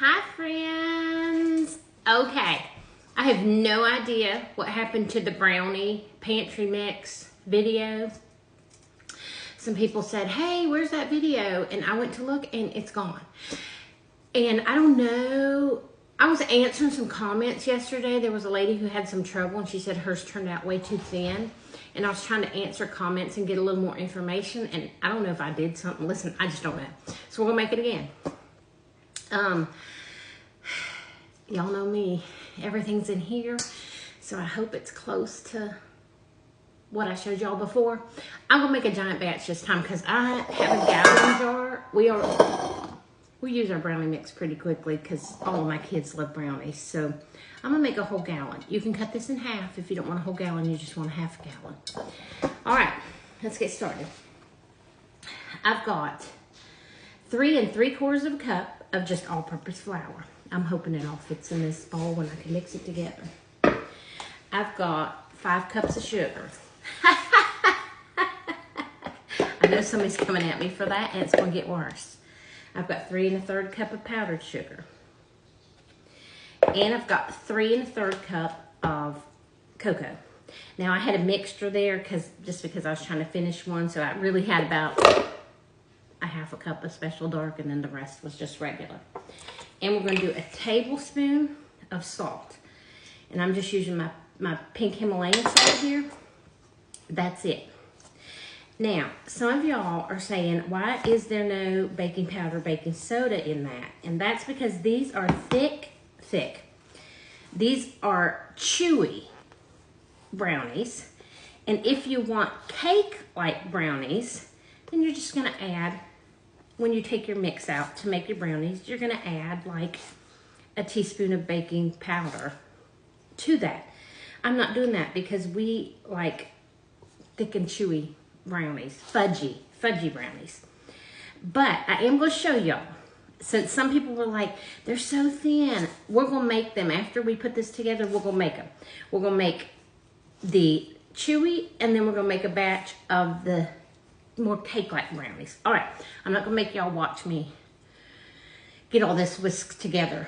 Hi friends. Okay, I have no idea what happened to the Brownie Pantry Mix video. Some people said, hey, where's that video? And I went to look and it's gone. And I don't know, I was answering some comments yesterday. There was a lady who had some trouble and she said hers turned out way too thin. And I was trying to answer comments and get a little more information. And I don't know if I did something. Listen, I just don't know. So we're gonna make it again. Y'all know me, everything's in here, so I hope it's close to what I showed y'all before. I'm gonna make a giant batch this time because I have a gallon jar. We use our brownie mix pretty quickly because all of my kids love brownies, so I'm gonna make a whole gallon. You can cut this in half if you don't want a whole gallon, you just want a half gallon. All right, let's get started. I've got 3 3/4 cup of just all-purpose flour. I'm hoping it all fits in this bowl when I can mix it together. I've got 5 cups of sugar. I know somebody's coming at me for that, and it's going to get worse. I've got 3 1/3 cup of powdered sugar. And I've got 3 1/3 cup of cocoa. Now, I had a mixture there just because I was trying to finish one, so I really had about a 1/2 cup of special dark, and then the rest was just regular. And we're going to do a tablespoon of salt. And I'm just using my pink Himalayan salt here. That's it. Now, some of y'all are saying, why is there no baking powder, baking soda in that? And that's because these are thick. These are chewy brownies. And if you want cake-like brownies, then you're just going to add, when you take your mix out to make your brownies, you're going to add like a teaspoon of baking powder to that. I'm not doing that because we like thick and chewy brownies, fudgy brownies. But I am going to show y'all, since some people were like, they're so thin, we're going to make them. After we put this together, we're going to make them. We're going to make the chewy, and then we're going to make a batch of the more cake-like brownies. All right, I'm not gonna make y'all watch me get all this whisked together.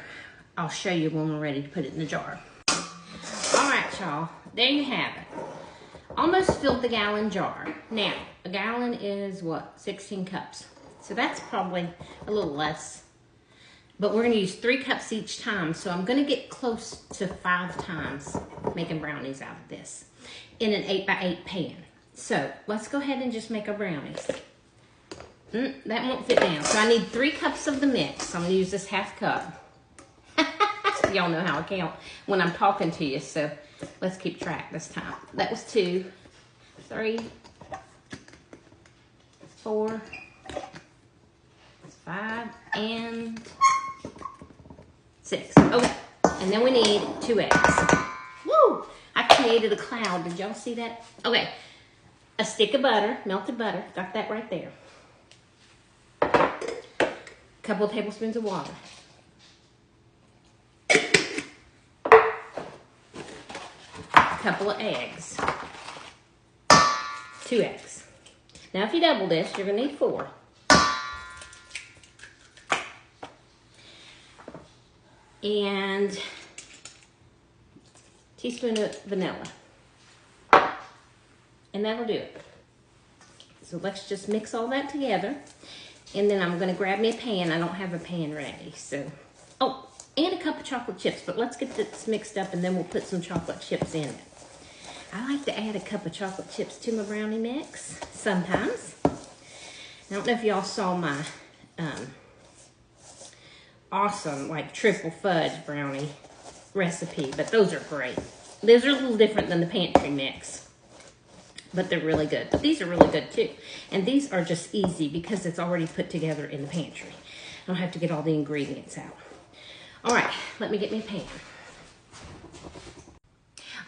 I'll show you when we're ready to put it in the jar. All right, y'all, there you have it. Almost filled the gallon jar. Now, a gallon is what, 16 cups. So that's probably a little less, but we're gonna use 3 cups each time. So I'm gonna get close to 5 times making brownies out of this in an 8x8 pan. So let's go ahead and just make our brownies. That won't fit down. So I need 3 cups of the mix. I'm gonna use this 1/2 cup. Y'all know how I count when I'm talking to you, so let's keep track this time. That was 2, 3, 4, 5, and 6. Okay, and then we need 2 eggs. Woo! I created a cloud. Did y'all see that? Okay. A stick of butter, melted butter, got that right there. A couple of tablespoons of water. A couple of eggs. 2 eggs. Now if you double this, you're gonna need 4. And a teaspoon of vanilla. And that'll do it. So let's just mix all that together. And then I'm gonna grab me a pan. I don't have a pan ready, so. Oh, and a cup of chocolate chips, but let's get this mixed up and then we'll put some chocolate chips in it. I like to add a cup of chocolate chips to my brownie mix, sometimes. I don't know if y'all saw my awesome, like triple fudge brownie recipe, but those are great. Those are a little different than the pantry mix, but they're really good. But these are really good too. And these are just easy because it's already put together in the pantry. I don't have to get all the ingredients out. All right, let me get me a pan.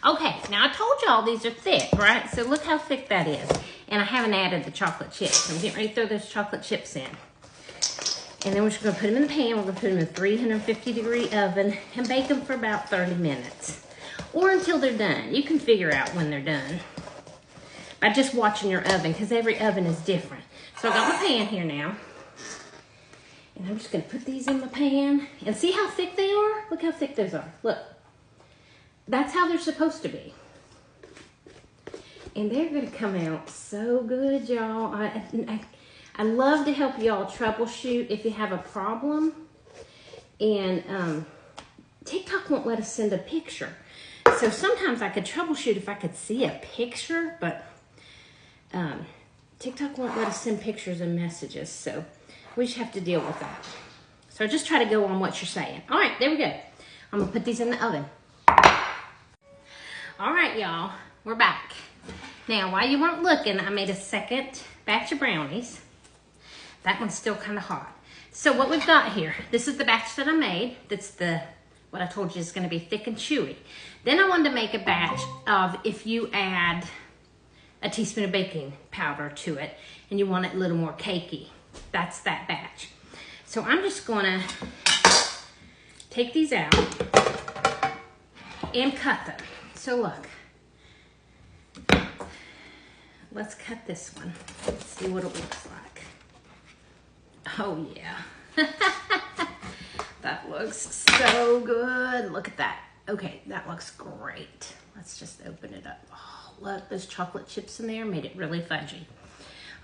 Okay, now I told y'all these are thick, right? So look how thick that is. And I haven't added the chocolate chips. I'm getting ready to throw those chocolate chips in. And then we're just gonna put them in the pan. We're gonna put them in a 350-degree oven and bake them for about 30 minutes. Or until they're done. You can figure out when they're done by just watching your oven, because every oven is different. So I got my pan here now. And I'm just gonna put these in the pan. And see how thick they are? Look how thick those are. Look. That's how they're supposed to be. And they're gonna come out so good, y'all. I love to help y'all troubleshoot if you have a problem. And TikTok won't let us send a picture. So sometimes I could troubleshoot if I could see a picture, but TikTok won't let us send pictures and messages. So we just have to deal with that. So just try to go on what you're saying. All right, there we go. I'm gonna put these in the oven. All right, y'all, we're back. Now, while you weren't looking, I made a second batch of brownies. That one's still kind of hot. So what we've got here, this is the batch that I made. That's what I told you is gonna be thick and chewy. Then I wanted to make a batch of if you add a teaspoon of baking powder to it and you want it a little more cakey. That's that batch. So I'm just gonna take these out and cut them. So look, let's cut this one. Let's see what it looks like. Oh yeah, that looks so good. Look at that. Okay, that looks great. Let's just open it up. Oh, look, those chocolate chips in there made it really fudgy.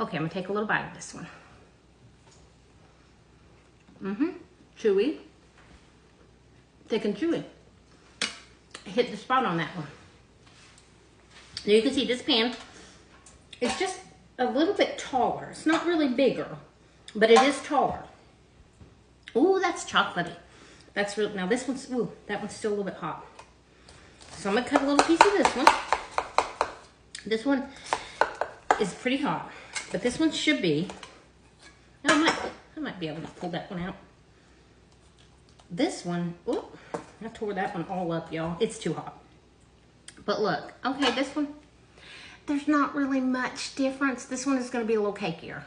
Okay, I'm gonna take a little bite of this one. Chewy, thick and chewy. I hit the spot on that one. Now you can see this pan is just a little bit taller. It's not really bigger, but it is taller. Ooh, that's chocolatey. That's real. Now this one's, ooh, that one's still a little bit hot. So I'm gonna cut a little piece of this one. This one is pretty hot, but this one should be, I might be able to pull that one out. This one, ooh, I tore that one all up, y'all. It's too hot. But look, okay, this one, there's not really much difference. This one is gonna be a little cakier.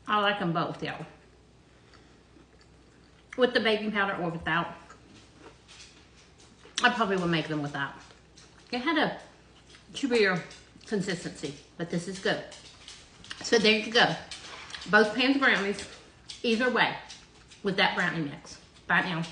I like them both, y'all. With the baking powder or without. I probably would make them without. It had a chewier consistency, but this is good. So there you go. Both pans of brownies, either way, with that brownie mix. Bye now.